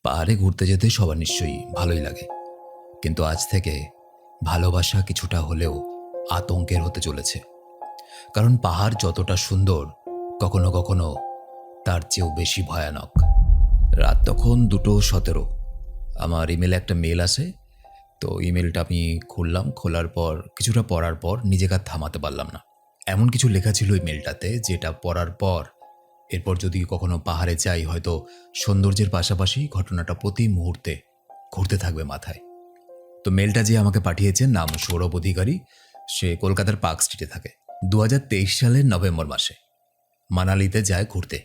পাহাড়ে ঘুরতে যেতে সবার নিশ্চয়ই ভালোই লাগে, কিন্তু আজ থেকে ভালোবাসা কিছুটা হলেও আতঙ্কের হতে চলেছে। কারণ পাহাড় যতটা সুন্দর, কখনো কখনো তার চেয়েও বেশি ভয়ানক। রাত তখন 2:17। আমার ইমেলে একটা মেল আসে। তো ইমেলটা আমি খুললাম। খোলার পর কিছুটা পড়ার পর নিজেকে আর থামাতে পারলাম না। এমন কিছু লেখা ছিল এই মেলটাতে, যেটা পড়ার পর এরপর যদি কখনো পাহাড়ে যাই, হয়তো সৌন্দর্যের পাশাপাশি ঘটনাটা প্রতি মুহূর্তে ঘুরতে থাকবে মাথায়। তো মেলটা যে আমাকে পাঠিয়েছেন, নাম সৌরভ অধিকারী। সে কলকাতার পার্ক স্ট্রিটে থাকে। 2023 সালের নভেম্বর মাসে মানালিতে যায় ঘুরতে।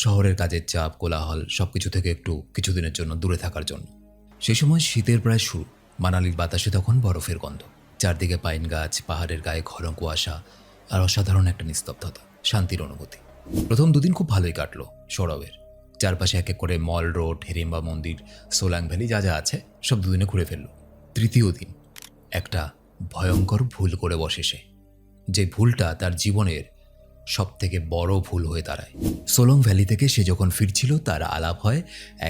শহরের কাজের চাপ, কোলাহল সবকিছু থেকে একটু কিছুদিনের জন্য দূরে থাকার জন্য। সেই সময় শীতের প্রায় শুরু। মানালির বাতাসে তখন বরফের গন্ধ, চারদিকে পাইন গাছ, পাহাড়ের গায়ে ঘন কুয়াশা, আর অসাধারণ একটা নিস্তব্ধতা, শান্তির অনুভূতি। প্রথম দুদিন খুব ভালোই কাটলো সৌরভের। চারপাশে এক এক করে মল রোড, হিড়িম্বা মন্দির, সোলাং ভ্যালি যা যা আছে সব দুদিনে ঘুরে ফেললো। তৃতীয় দিন একটা ভয়ঙ্কর ভুল করে বসে সে, যে ভুলটা তার জীবনের সব থেকে বড় ভুল হয়ে দাঁড়ায়। সোলং ভ্যালি থেকে সে যখন ফিরছিল, তার আলাপ হয়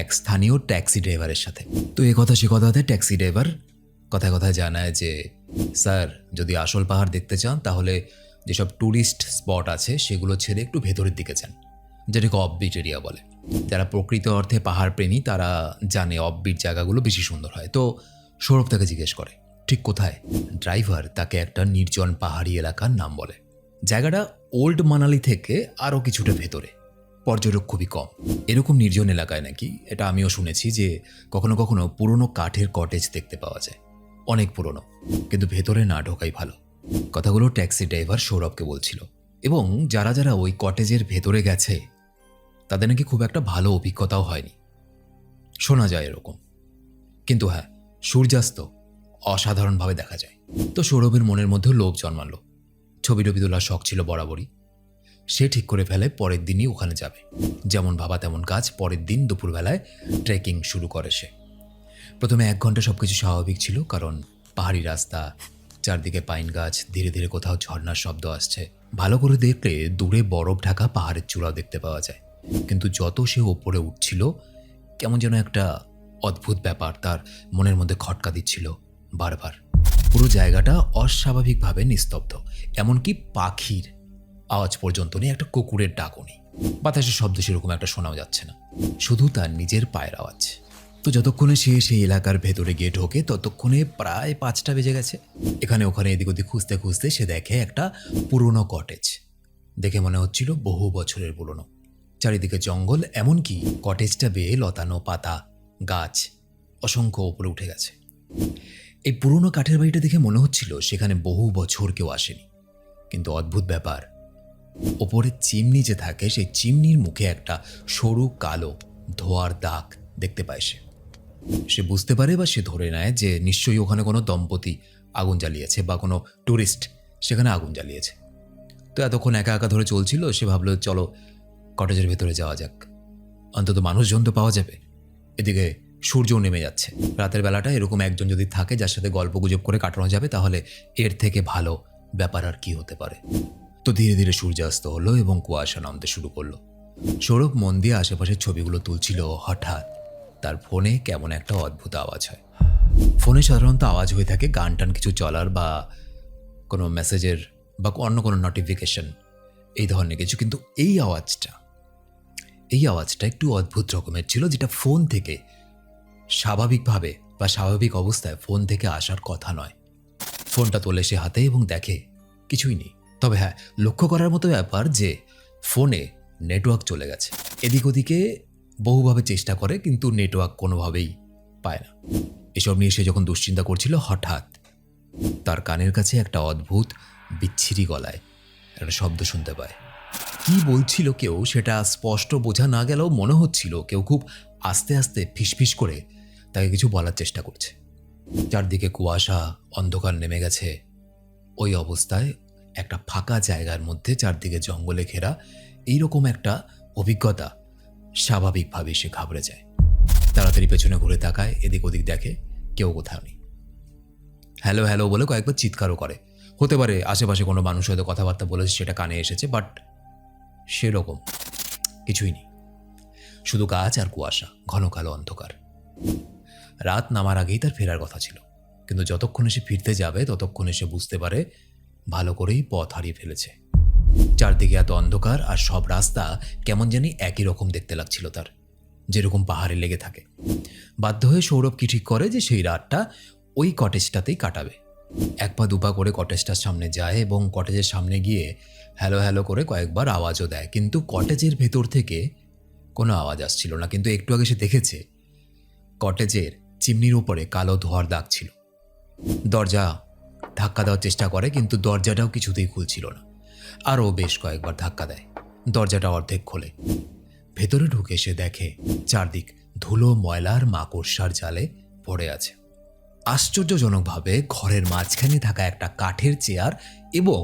এক স্থানীয় ট্যাক্সি ড্রাইভারের সাথে। তো এ কথা সে কথাতে ট্যাক্সি ড্রাইভার কথায় কথায় জানায় যে, স্যার, যদি আসল পাহাড় দেখতে চান তাহলে যেসব ট্যুরিস্ট স্পট আছে সেগুলো ছেড়ে একটু ভেতরের দিকে যান, যেটাকে অফবিট এরিয়া বলে। যারা প্রকৃত অর্থে পাহাড় প্রেমী তারা জানে অফবিট জায়গাগুলো বেশি সুন্দর হয়। তো সৌরভ তাকে জিজ্ঞেস করে ঠিক কোথায়। ড্রাইভার তাকে একটা নির্জন পাহাড়ি এলাকার নাম বলে। জায়গাটা ওল্ড মানালি থেকে আরও কিছুটা ভেতরে, পর্যটক খুবই কম। এরকম নির্জন এলাকায় নাকি, এটা আমিও শুনেছি, যে কখনো কখনো পুরনো কাঠের কটেজ দেখতে পাওয়া যায়, অনেক পুরনো, কিন্তু ভেতরে না ঢোকাই ভালো। কথাগুলো ট্যাক্সি ড্রাইভার সৌরভকে বলছিল। এবং যারা যারা ওই কটেজের ভেতরে গেছে তাদের নাকি খুব একটা ভালো অভিজ্ঞতাও হয়নি, শোনা যায় এরকম। কিন্তু হ্যাঁ, সূর্যাস্ত অসাধারণভাবে দেখা যায়। তো সৌরভের মনের মধ্যে লোভ জন্মালো। ছবি টবি তোলার শখ ছিল বরাবরই। সে ঠিক করে ফেলে পরের দিনই ওখানে যাবে। যেমন ভাবা তেমন কাজ। পরের দিন দুপুরবেলায় ট্রেকিং শুরু করে সে। প্রথমে 1 ঘন্টা সবকিছু স্বাভাবিক ছিল, কারণ পাহাড়ি রাস্তা, চারদিকে পাইন গাছ, ধীরে ধীরে কোথাও ঝর্ণার শব্দ আসছে। ভালো করে দেখলে দূরে বরফ ঢাকা পাহাড়ের চূড়াও দেখতে পাওয়া যায়। কিন্তু যত সে ওপরে উঠছিল, কেমন যেন একটা অদ্ভুত ব্যাপার তার মনের মধ্যে খটকা দিচ্ছিল বারবার। পুরো জায়গাটা অস্বাভাবিকভাবে নিস্তব্ধ। এমনকি পাখির আওয়াজ পর্যন্ত নেই, একটা কুকুরের ডাকও নেই। বাতাসের শব্দ সেরকম একটা শোনাও যাচ্ছে না, শুধু তার নিজের পায়ের আওয়াজ। তো যতক্ষণে সে সেই এলাকার ভেতরে গিয়ে ঢোকে, ততক্ষণে প্রায় 5টা বেজে গেছে। এখানে ওখানে এদিক ওদিক খুঁজতে খুঁজতে সে দেখে একটা পুরনো কটেজ। দেখে মনে হচ্ছিল বহু বছরের পুরনো। চারিদিকে জঙ্গল, এমনকি কটেজটা বেয়ে লতানো পাতা, গাছ অসংখ্য ওপরে উঠে গেছে। এই পুরনো কাঠের বাড়িটা দেখে মনে হচ্ছিল সেখানে বহু বছর কেউ আসেনি। কিন্তু অদ্ভুত ব্যাপার, ওপরে চিমনি যে থাকে, সেই চিমনির মুখে একটা সরু কালো ধোঁয়ার দাগ দেখতে পায় সে। সে বুঝতে পারে বা সে ধরে নেয় যে নিশ্চয়ই ওখানে কোনো দম্পতি আগুন জ্বালিয়েছে বা কোনো ট্যুরিস্ট সেখানে আগুন জ্বালিয়েছে। তো এতক্ষণ একা একা ধরে চলছিল, সে ভাবলো চলো কটেজের ভেতরে যাওয়া যাক, অন্তত মানুষজন তো পাওয়া যাবে। এদিকে সূর্যও নেমে যাচ্ছে। রাতের বেলাটা এরকম একজন যদি থাকে যার সাথে গল্প গুজব করে কাটানো যাবে, তাহলে এর থেকে ভালো ব্যাপার আর কি হতে পারে। তো ধীরে ধীরে সূর্যাস্ত হলো এবং কুয়াশা নামতে শুরু করলো। সৌরভ মন দিয়ে আশেপাশের ছবিগুলো তুলছিল। হঠাৎ তার ফোনে কেমন একটা অদ্ভুত আওয়াজ হয়। ফোনে সাধারণত আওয়াজ হয়ে থাকে গান টান কিছু চলার, বা কোনো মেসেজের, বা অন্য কোনো নোটিফিকেশন, এই ধরনের কিছু। কিন্তু এই আওয়াজটা একটু অদ্ভুত রকমের ছিল, যেটা ফোন থেকে স্বাভাবিকভাবে বা স্বাভাবিক অবস্থায় ফোন থেকে আসার কথা নয়। ফোনটা তোলে সে হাতে এবং দেখে কিছুই নেই। তবে হ্যাঁ, লক্ষ্য করার মতো ব্যাপার যে ফোনে নেটওয়ার্ক চলে গেছে। এদিক ওদিকে বহুভাবে চেষ্টা করে, কিন্তু নেটওয়ার্ক কোনোভাবেই পায় না। এসব নিয়ে সে যখন দুশ্চিন্তা করছিল, হঠাৎ তার কানের কাছে একটা অদ্ভুত বিচ্ছিরি গলায় একটা শব্দ শুনতে পায়। কি বলছিল কেউ সেটা স্পষ্ট বোঝা না গেলেও মনে হচ্ছিল কেউ খুব আস্তে আস্তে ফিসফিস করে তাকে কিছু বলার চেষ্টা করছে। চারদিকে কুয়াশা, অন্ধকার নেমে গেছে। ওই অবস্থায় একটা ফাঁকা জায়গার মধ্যে, চারদিকে জঙ্গলে ঘেরা, এইরকম একটা অভিজ্ঞতা স্বাভাবিকভাবেই সে ঘাবড়ে যায়। তাড়াতাড়ি পেছনে ঘুরে তাকায়, এদিক ওদিক দেখে কেউ কোথাও নেই। হ্যালো হ্যালো বলে কয়েকবার চিৎকারও করে। হতে পারে আশেপাশে কোনো মানুষ হয়তো কথাবার্তা বলেছে, সেটা কানে এসেছে, বাট সেরকম কিছুই নেই। শুধু গাছ আর কুয়াশা, ঘন কালো অন্ধকার। রাত নামার আগেই তার ফেরার কথা ছিল, কিন্তু যতক্ষণে সে ফিরতে যাবে ততক্ষণে সে বুঝতে পারে ভালো করেই পথ হারিয়ে ফেলেছে। চারদিকে এত অন্ধকার আর সব রাস্তা কেমন জানি একই রকম দেখতে লাগছিল তার, যেরকম পাহাড়ে লেগে থাকে। বাধ্য হয়ে সৌরভ কি ঠিক করে যে সেই রাতটা ওই কটেজটাতেই কাটাবে। এক পা দুপা করে কটেজটার সামনে যায় এবং কটেজের সামনে গিয়ে হ্যালো হ্যালো করে কয়েকবার আওয়াজও দেয়, কিন্তু কটেজের ভেতর থেকে কোনো আওয়াজ আসছিল না। কিন্তু একটু আগে সে দেখেছে কটেজের চিমনির উপরে কালো ধোঁয়ার দাগ ছিল। দরজা ধাক্কা দেওয়ার চেষ্টা করে, কিন্তু দরজাটাও কিছুতেই খুলছিল না। আরও বেশ কয়েকবার ধাক্কা দেয়, দরজাটা অর্ধেক খোলে। ভেতরে ঢুকে সে দেখে চারদিক ধুলো, ময়লার মাকড়সার জালে পড়ে আছে। আশ্চর্যজনকভাবে ঘরের মাঝখানে থাকা একটা কাঠের চেয়ার এবং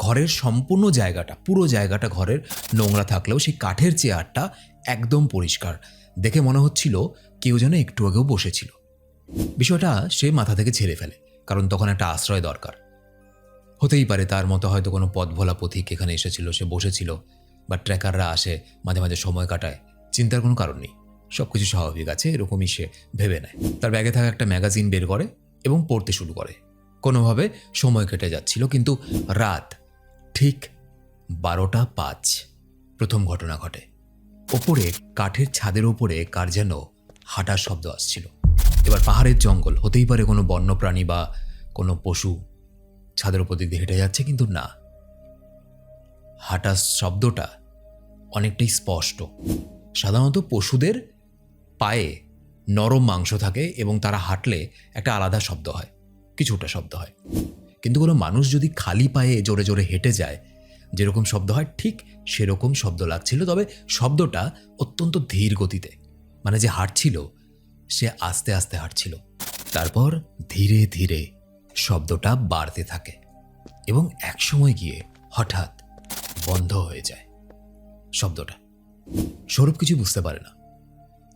ঘরের সম্পূর্ণ জায়গাটা, পুরো জায়গাটা ঘরের নোংরা থাকলেও সেই কাঠের চেয়ারটা একদম পরিষ্কার। দেখে মনে হচ্ছিল কেউ যেন একটু আগেও বসেছিল। বিষয়টা সে মাথা থেকে ঝেড়ে ফেলে, কারণ তখন একটা আশ্রয় দরকার। হতেই পারে তার মতো হয়তো কোনো পথভোলা পথিক এখানে এসেছিল, সে বসেছিল, বা ট্রেকাররা আসে মাঝে মাঝে সময় কাটায়। চিন্তার কোনো কারণ নেই, সব কিছু স্বাভাবিক আছে, এরকমই সে ভেবে নেয়। তার ব্যাগে থাকা একটা ম্যাগাজিন বের করে এবং পড়তে শুরু করে। কোনোভাবে সময় কেটে যাচ্ছিল, কিন্তু রাত ঠিক 12:05 প্রথম ঘটনা ঘটে। ওপরে কাঠের ছাদের ওপরে কার যেন হাঁটার শব্দ আসছিল। এবার পাহাড়ের জঙ্গল, হতেই পারে কোনো বন্যপ্রাণী বা কোনো পশু ছাদের ওপর দিক দিয়ে হেঁটে যাচ্ছে, কিন্তু না, হাঁটার শব্দটা অনেকটাই স্পষ্ট। সাধারণত পশুদের পায়ে নরম মাংস থাকে এবং তারা হাঁটলে একটা আলাদা শব্দ হয়, কিছুটা শব্দ হয়। কিন্তু কোনো মানুষ যদি খালি পায়ে জোরে জোরে হেঁটে যায় যেরকম শব্দ হয়, ঠিক সেরকম শব্দ লাগছিল। তবে শব্দটা অত্যন্ত ধীর গতিতে, মানে যে হাঁটছিল সে আস্তে আস্তে হাঁটছিল। তারপর ধীরে ধীরে শব্দটা বাড়তে থাকে এবং একসময় গিয়ে হঠাৎ বন্ধ হয়ে যায় শব্দটা। সৌরভ কিছু বুঝতে পারে না,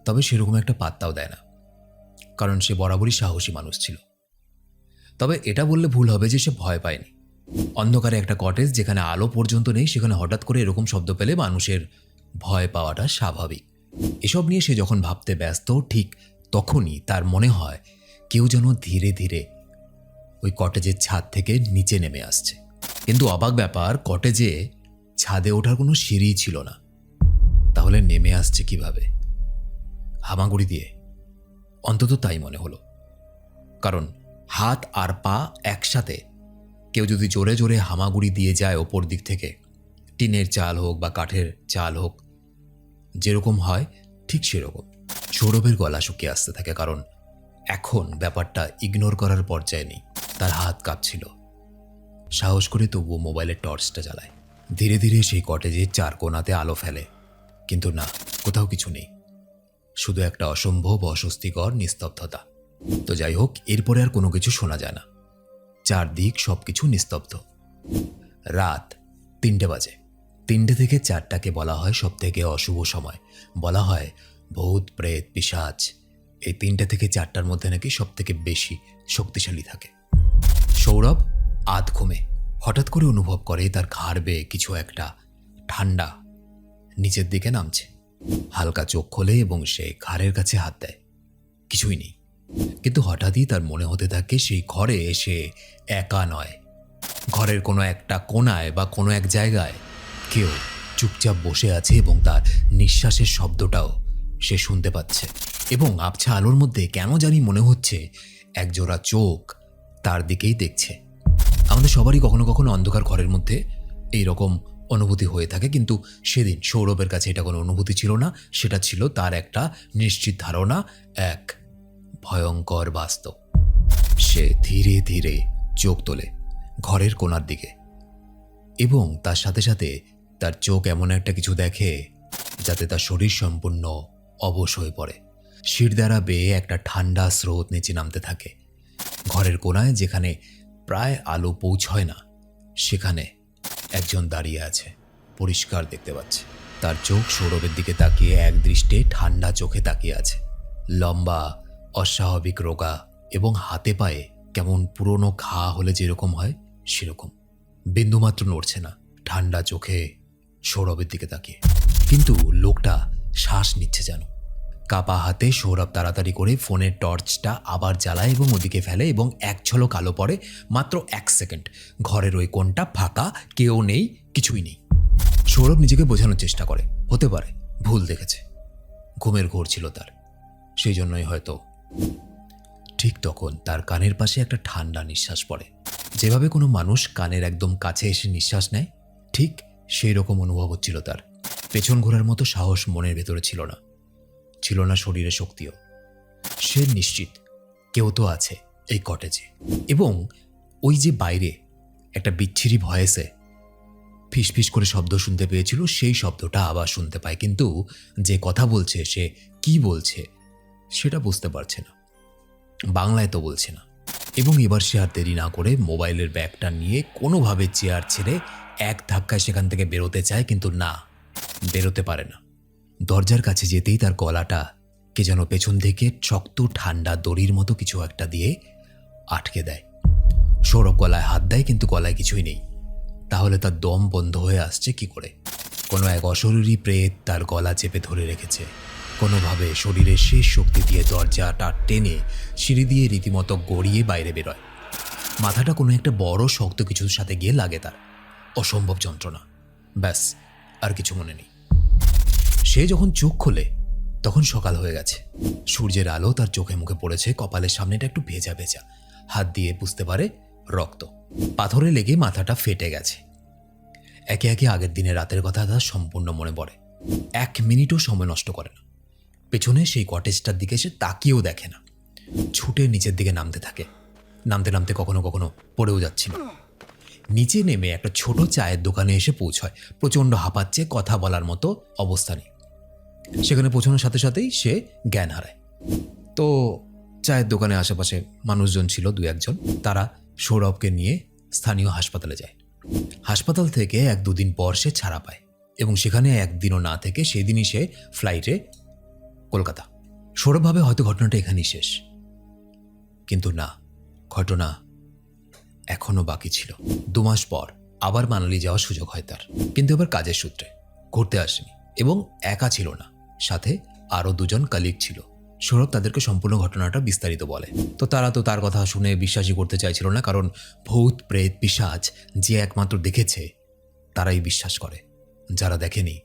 তবে সেরকম একটা পাত্তাও দেয় না, কারণ সে বরাবরই সাহসী মানুষ ছিল। তবে এটা বললে ভুল হবে যে সে ভয় পায়নি। অন্ধকারে একটা কটেজ যেখানে আলো পর্যন্ত নেই, সেখানে হঠাৎ করে এরকম শব্দ পেলে মানুষের ভয় পাওয়াটা স্বাভাবিক। এসব নিয়ে সে যখন ভাবতে ব্যস্ত, ঠিক তখনই তার মনে হয় কেউ যেন ধীরে ধীরে ওই কটেজের ছাদ থেকে নিচে নেমে আসছে। কিন্তু অবাক ব্যাপার, কটেজে ছাদে ওঠার কোনো সিঁড়ি ছিল না। তাহলে নেমে আসছে কিভাবে? হামাগুড়ি দিয়ে? অন্তত তাই মনে হলো, কারণ হাত আর পা একসাথে কেউ যদি জোরে জোরে হামাগুড়ি দিয়ে যায় ওপর দিক থেকে, টিনের চাল হোক বা কাঠের চাল হোক, যেরকম হয় ঠিক সেরকম। সৌরভের গলা শুকিয়ে আসতে থাকে, কারণ এখন ব্যাপারটা ইগনোর করার পর্যায়ে নেই। তার হাত কাঁপছিল। সাহস করে তবুও মোবাইলের টর্চটা জ্বালায়। ধীরে ধীরে সেই কটেজের চার কোণাতে আলো ফেলে, কিন্তু না, কোথাও কিছু নেই, শুধু একটা অসম্ভব অস্বস্তিকর নিস্তব্ধতা। তো যাই হোক, এরপরে আর কোনো কিছু শোনা যায় না। চারদিক সবকিছু নিস্তব্ধ। রাত 3টে বাজে। 3টে থেকে 4টাকে বলা হয় সব থেকে অশুভ সময়। বলা হয় ভূত, প্রেত, পিশাচ এই 3টে থেকে 4টার মধ্যে নাকি সব থেকে বেশি শক্তিশালী থাকে। সৌরভ আধ ঘুমে হঠাৎ করে অনুভব করে তার ঘাড় বেয়ে কিছু একটা ঠান্ডা নিচের দিকে নামছে। হালকা চোখ খোলে এবং সে ঘাড়ের কাছে হাত দেয়, কিছুই নেই। কিন্তু হঠাৎই তার মনে হতে থাকে সেই ঘরে সে একা নয়। ঘরের কোনো একটা কোণায় বা কোনো এক জায়গায় কেউ চুপচাপ বসে আছে এবং তার নিঃশ্বাসের শব্দটাও সে শুনতে পাচ্ছে। এবং আবছা আলোর মধ্যে কেন জানি মনে হচ্ছে একজোড়া চোখ তার দিকেই দেখছে। আমাদের সবারই কখনো কখনো অন্ধকার ঘরের মধ্যে এইরকম অনুভূতি হয়ে থাকে, কিন্তু সেদিন সৌরভের কাছে এটা কোনো অনুভূতি ছিল না, সেটা ছিল তার একটা নিশ্চিত ধারণা, এক ভয়ঙ্কর বাস্তব। সে ধীরে ধীরে চোখ তোলে ঘরের কোণার দিকে এবং তার সাথে সাথে তার চোখ এমন একটা কিছু দেখে যাতে তার শরীর সম্পূর্ণ অবশ হয়ে পড়ে। শির দ্বারা বেয়ে একটা ঠান্ডা স্রোত নিচে নামতে থাকে। ঘরের কোণায় যেখানে প্রায় আলো পৌঁছয় না, সেখানে একজন দাঁড়িয়ে আছে, পরিষ্কার দেখতে পাচ্ছে। তার চোখ সৌরভের দিকে তাকিয়ে এক দৃষ্টে ঠান্ডা চোখে তাকিয়ে আছে। লম্বা, অস্বাভাবিক রোগা এবং হাতে পায়ে কেমন পুরনো ঘা হলে যেরকম হয় সেরকম। বিন্দুমাত্র নড়ছে না, ঠান্ডা চোখে সৌরভের দিকে তাকিয়ে। কিন্তু লোকটা শ্বাস নিচ্ছে যেন। কাপা হাতে সৌরভ তাড়াতাড়ি করে ফোনের টর্চটা আবার জ্বালায় এবং ওদিকে ফেলে এবং এক ঝলক আলো পড়ে। মাত্র 1 সেকেন্ড। ঘরের ওই কোণটা ফাঁকা, কেউ নেই, কিছুই নেই। সৌরভ নিজেকে বোঝানোর চেষ্টা করে, হতে পারে ভুল দেখেছে, ঘুমের ঘোর ছিল তার, সেই জন্যই হয়তো। ঠিক তখন তার কানের পাশে একটা ঠান্ডা নিঃশ্বাস পড়ে। যেভাবে কোনো মানুষ কানের একদম কাছে এসে নিঃশ্বাস নেয়, ঠিক সেই রকম অনুভব হচ্ছিল তার। পেছন ঘোরার মতো সাহস মনের ভেতরে ছিল না, ছিল না শরীরে শক্তিও। সে নিশ্চিত কেউ তো আছে এই কটেজে। এবং ওই যে বাইরে একটা বিচ্ছিরি ভয়েসে ফিসফিস করে শব্দ শুনতে পেয়েছিল, সেই শব্দটা আবার শুনতে পায়, কিন্তু যে কথা বলছে সে কি বলছে সেটা বুঝতে পারছে না, বাংলায় তো বলছে না। এবং এবার সে আর দেরি না করে মোবাইলের ব্যাগটা নিয়ে কোনোভাবে চেয়ার ছেড়ে এক ধাক্কায় সেখান থেকে বেরোতে চায়, কিন্তু না, বেরোতে পারে না। দরজার কাছে যেতেই তার গলাটা কে যেন পেছন থেকে শক্ত ঠান্ডা দড়ির মতো কিছু একটা দিয়ে আটকে দেয়। সৌরভ গলায় হাত দেয়, কিন্তু গলায় কিছুই নেই। তাহলে তার দম বন্ধ হয়ে আসছে কি করে? কোনো এক অশরীরী প্রেত তার গলা চেপে ধরে রেখেছে। কোনোভাবে শরীরের শেষ শক্তি দিয়ে দরজাটা টেনে সিঁড়ি দিয়ে রীতিমতো গড়িয়ে বাইরে বেরোয়। মাথাটা কোনো একটা বড় শক্ত কিছুর সাথে গিয়ে লাগে তার। অসম্ভব যন্ত্রণা। ব্যাস, আর কিছু মনে নেই। সে যখন চোখ খোলে তখন সকাল হয়ে গেছে। সূর্যের আলো তার চোখে মুখে পড়েছে, কপালের সামনেটা একটু ভেজা ভেজা। হাত দিয়ে বুঝতে পারে রক্ত। পাথরে লেগে মাথাটা ফেটে গেছে। একে একে আগের দিনে রাতের কথা তার সম্পূর্ণ মনে পড়ে। 1 মিনিটও সময় নষ্ট করে না। পেছনে সেই কটেজটার দিকে সে তাকিয়েও দেখে না। ছুটে নিচের দিকে নামতে থাকে। নামতে নামতে কখনো কখনো পড়েও যাচ্ছিল। নিচে নেমে একটা ছোট চায়ের দোকানে এসে পৌঁছয়। প্রচণ্ড হাঁপাচ্ছে, কথা বলার মতো অবস্থা নেই। সেখানে পৌঁছানোর সাথে সাথেই সে জ্ঞান হারায়। তো চায়ের দোকানে আশেপাশে মানুষজন ছিল 2-1 জন। তারা সৌরভকে নিয়ে স্থানীয় হাসপাতালে যায়। হাসপাতাল থেকে 1-2 দিন পর সে ছাড়া পায় এবং সেখানে একদিনও না থেকে সেদিনই সে ফ্লাইটে কলকাতা। সৌরভ ভাবে হয়তো ঘটনাটা এখানেই শেষ, কিন্তু না, ঘটনা এখনো বাকি ছিল। 2 মাস পর আবার মানালি যাওয়ার সুযোগ হয় তার, কিন্তু এবার কাজের সূত্রে। ঘুরতে আসেনি এবং একা ছিল না, সাথে আরও 2 জন কলিগ ছিল। সৌরভ তাদেরকে সম্পূর্ণ ঘটনাটা বিস্তারিত বলে। তো তারা তো তার কথা শুনে বিশ্বাসই করতে চাইছিল না, কারণ ভূত প্রেত পিশাচ যে একমাত্র দেখেছে তারাই বিশ্বাস করে। যারা দেখেনি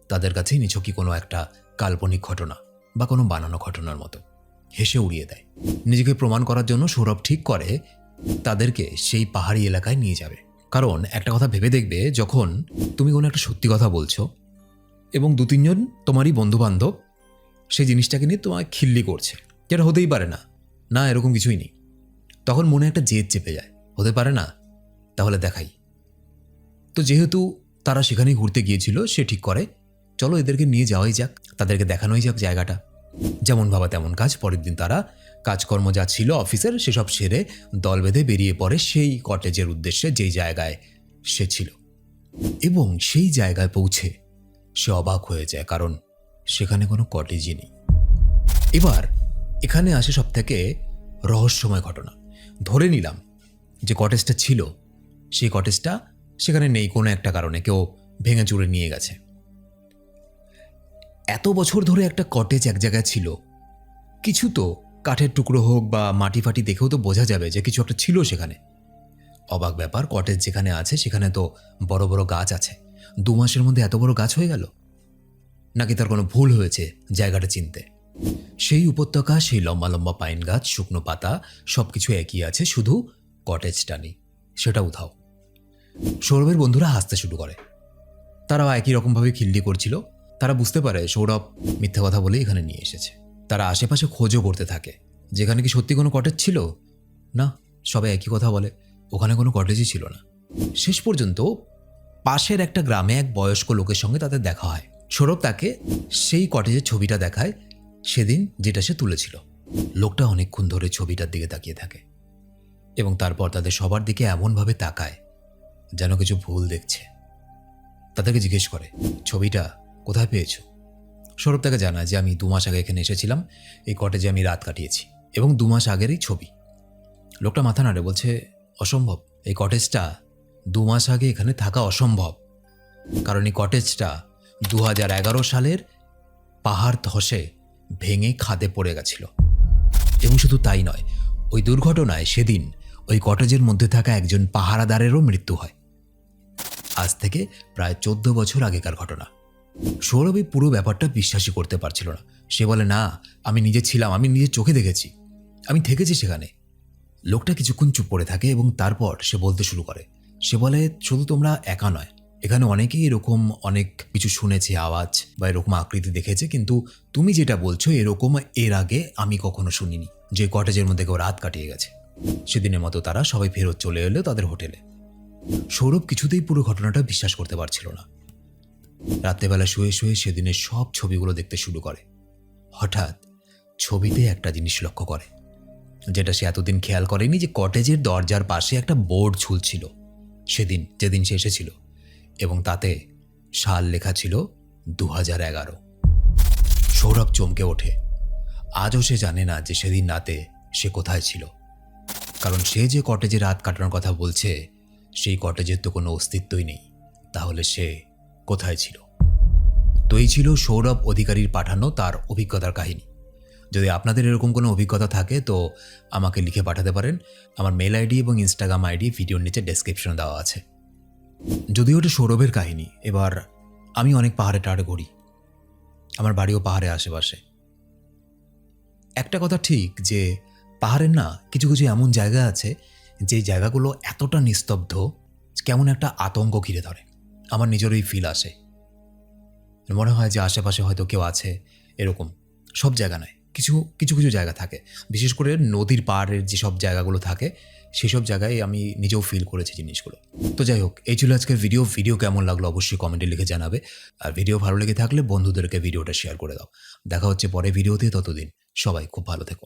তাদের কাছেই নিছকই কোনো একটা কাল্পনিক ঘটনা বা কোনো বানানো ঘটনার মতো হেসে উড়িয়ে দেয়। নিজেকে প্রমাণ করার জন্য সৌরভ ঠিক করে তাদেরকে সেই পাহাড়ি এলাকায় নিয়ে যাবে। কারণ একটা কথা ভেবে দেখবে, যখন তুমি কোনো একটা সত্যি কথা বলছো এবং 2-3 জন তোমারই বন্ধুবান্ধব সেই জিনিসটাকে নিয়ে তোমায় খিল্লি করছে, যেটা হতেই পারে না, না এরকম কিছুই নেই, তখন মনে একটা জেদ চেপে যায়, হতে পারে না, তাহলে দেখাই। তো যেহেতু তারা সেখানেই ঘুরতে গিয়েছিল, সে ঠিক করে চলো এদেরকে নিয়ে যাওয়াই যাক, তাদেরকে দেখানোই যাক জায়গাটা। যেমন ভাবা তেমন কাজ। পরের দিন তারা কাজকর্ম যা ছিল অফিসের সেসব সেরে দল বেঁধে বেরিয়ে পড়ে সেই কটেজের উদ্দেশ্যে, যেই জায়গায় সে ছিল। এবং সেই জায়গায় পৌঁছে সে অবাক হয়ে যায়, কারণ সেখানে কোনো কটেজই নেই। এবার এখানে আসে সব থেকে রহস্যময় ঘটনা। ধরে নিলাম যে কটেজটা ছিল, সেই কটেজটা সেখানে নেই, কোনো একটা কারণে কেউ ভেঙে চুরে নিয়ে গেছে। এত বছর ধরে একটা কটেজ এক জায়গায় ছিল, কিছু তো কাঠের টুকরো হোক বা মাটি ফাটি দেখেও তো বোঝা যাবে যে কিছু একটা ছিল সেখানে। অবাক ব্যাপার, কটেজ যেখানে আছে সেখানে তো বড় বড় গাছ আছে। 2 মাসের মধ্যে এত বড় গাছ হয়ে গেল, নাকি তার কোনো ভুল হয়েছে জায়গাটা চিনতে? সেই উপত্যকা, সেই লম্বা লম্বা পাইন গাছ, শুকনো পাতা, সবকিছু একই আছে, শুধু কটেজটা নেই, সেটা উধাও। সৌরভের বন্ধুরা হাসতে শুরু করে। তারাও একই রকমভাবে খিল্লি করছিল। তারা বুঝতে পারে সৌরভ মিথ্যা কথা বলে এখানে নিয়ে এসেছে। তারা আশেপাশে খোঁজও করতে থাকে যেখানে কি সত্যি কোনো কটেজ ছিল। না, সবাই একই কথা বলে, ওখানে কোনো কটেজই ছিল না। শেষ পর্যন্ত পাশের একটা গ্রামে এক বয়স্ক লোকের সঙ্গে তাদের দেখা হয়। সৌরভ তাকে সেই কটেজের ছবিটা দেখায় সেদিন, যেটা সে তুলেছিল। লোকটা অনেকক্ষণ ধরে ছবিটার দিকে তাকিয়ে থাকে এবং তারপর তাদের সবার দিকে এমনভাবে তাকায় যেন কিছু ভুল দেখছে। তাদেরকে জিজ্ঞেস করে, ছবিটা কোথায় পেয়েছো? সৌরভ তাকে জানায় যে আমি 2 মাস আগে এখানে এসেছিলাম, এই কটেজে আমি রাত কাটিয়েছি এবং 2 মাস আগেরই ছবি। লোকটা মাথা নাড়ে, বলছে অসম্ভব, এই কটেজটা 2 মাস আগে এখানে থাকা অসম্ভব, কারণ এই কটেজটা 2011 সালের পাহাড় ধসে ভেঙে খাদে পড়ে গেছিল। এবং শুধু তাই নয়, ওই দুর্ঘটনায় সেদিন ওই কটেজের মধ্যে থাকা একজন পাহারাদারেরও মৃত্যু হয়। আজ থেকে প্রায় 14 বছর আগেকার ঘটনা। সৌরভ এই পুরো ব্যাপারটা বিশ্বাসই করতে পারছিল না। সে বলে, না, আমি নিজে ছিলাম, আমি নিজের চোখে দেখেছি, আমি থেকেছি সেখানে। লোকটা কিছুক্ষণ চুপ করে থাকে এবং তারপর সে বলতে শুরু করে। সে বলে, শুধু তোমরা একা নয়, এখানে অনেকেই এরকম অনেক কিছু শুনেছে, আওয়াজ বা এরকম আকৃতি দেখেছে, কিন্তু তুমি যেটা বলছো এরকম এর আগে আমি কখনো শুনিনি। যে কটেজের মধ্যে কেউ রাত কাটিয়ে গেছে। সেদিনের মতো তারা সবাই ফেরত চলে এলো তাদের হোটেলে। সৌরভ কিছুতেই পুরো ঘটনাটা বিশ্বাস করতে পারছিল না। রাত্রেবেলা শুয়ে শুয়ে সেদিনের সব ছবিগুলো দেখতে শুরু করে। হঠাৎ ছবিতে একটা জিনিস লক্ষ্য করে, যেটা সে এতদিন খেয়াল করেনি, যে কটেজের দরজার পাশে একটা বোর্ড ঝুলছিল যেদিন সে এসেছিল, এবং তাতে সাল লেখা ছিল 2011। সৌরভ চমকে ওঠে। আজও সে জানে না যে সেদিন রাতে সে কোথায় ছিল, কারণ সে যে কটেজে রাত কাটানোর কথা বলছে সেই কটেজের তো কোনো অস্তিত্বই নেই। তাহলে সে কোথায় ছিল? তো এই ছিল সৌরভ অধিকারীর পাঠানো তার অভিজ্ঞতার কাহিনী। যদি আপনাদের এরকম কোনো অভিজ্ঞতা থাকে তো আমাকে লিখে পাঠাতে পারেন। আমার মেল আইডি এবং ইনস্টাগ্রাম আইডি ভিডিওর নিচে ডেসক্রিপশনে দেওয়া আছে। যদিও ওটা সৌরভের কাহিনী। এবার আমি অনেক পাহাড়ে টাহাড়ে ঘুরি, আমার বাড়িও পাহাড়ের আশেপাশে। একটা কথা ঠিক যে পাহাড়ের না কিছু কিছু এমন জায়গা আছে যে জায়গাগুলো এতটা নিস্তব্ধ, কেমন একটা আতঙ্ক ঘিরে ধরে। আমার নিজেরই ফিল আসে, মনে হয় যে আশেপাশে হয়তো কেউ আছে। এরকম সব জায়গা নয়, কিছু কিছু কিছু জায়গা থাকে, বিশেষ করে নদীর পাড়ের যেসব জায়গাগুলো থাকে সেসব জায়গায় আমি নিজেও ফিল করেছি জিনিসগুলো। তো যাই হোক, এই ছিল আজকের ভিডিও কেমন লাগলো অবশ্যই কমেন্টে লিখে জানাবে। আর ভিডিও ভালো লেগে থাকলে বন্ধুদেরকে ভিডিওটা শেয়ার করে দাও। দেখা হচ্ছে পরে ভিডিওতে, ততদিন সবাই খুব ভালো থেকো।